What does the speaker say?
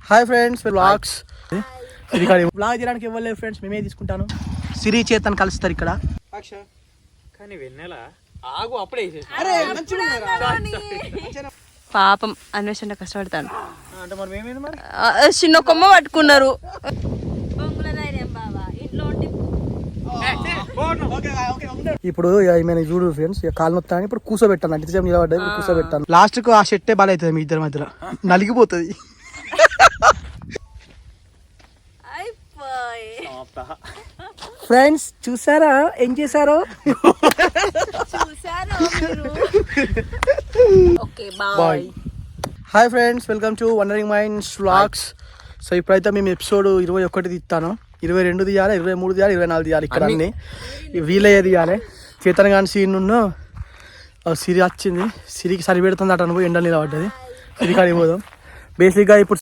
Hi friends vlogs vlog చేయడానికి ఇవ్వలేదు friends, మేమే తీసుకుంటాను. సిరి చేతన్ కలుస్తారు ఇక్కడ. కానీ వెన్నెల ఆగు అప్పుడే పాపం అన్వేషణ కష్టపడతాను అంటే మరి మేమేంది మరి చిన్న కొమ్మ పట్టుకున్నారు. ఇప్పుడు ఏమైనా చూడు ఫ్రెండ్స్, కాలు నొత్తాను. ఇప్పుడు కూర్చోబెట్టాను, అంటే నిలబడ్డా కూర్చోబెట్టాను. లాస్ట్ కు ఆ షెట్టే బాగా అవుతుంది, మీ ఇద్దరి మధ్యలో నలిగిపోతుంది. ఫ్రెండ్స్ చూసారా ఏం చేశారో? Bye. Hi friends, welcome to Wandering Minds vlogs. So ఇప్పుడైతే మేము ఎపిసోడ్ 21 తీస్తాను. 22 తీయాలి, 23 తీయాలి, 24 తీయాలి. ఇక్కడ అన్ని వీలయ్యే తీయాలి. చేతన్ గాని సీన్ సిరి వచ్చింది. సిరికి సరి పెడుతుంది అట, నువ్వు ఎండలు నిలబడ్డది. సిరి కాడికి పోదాం. బేసిక్గా ఇప్పుడు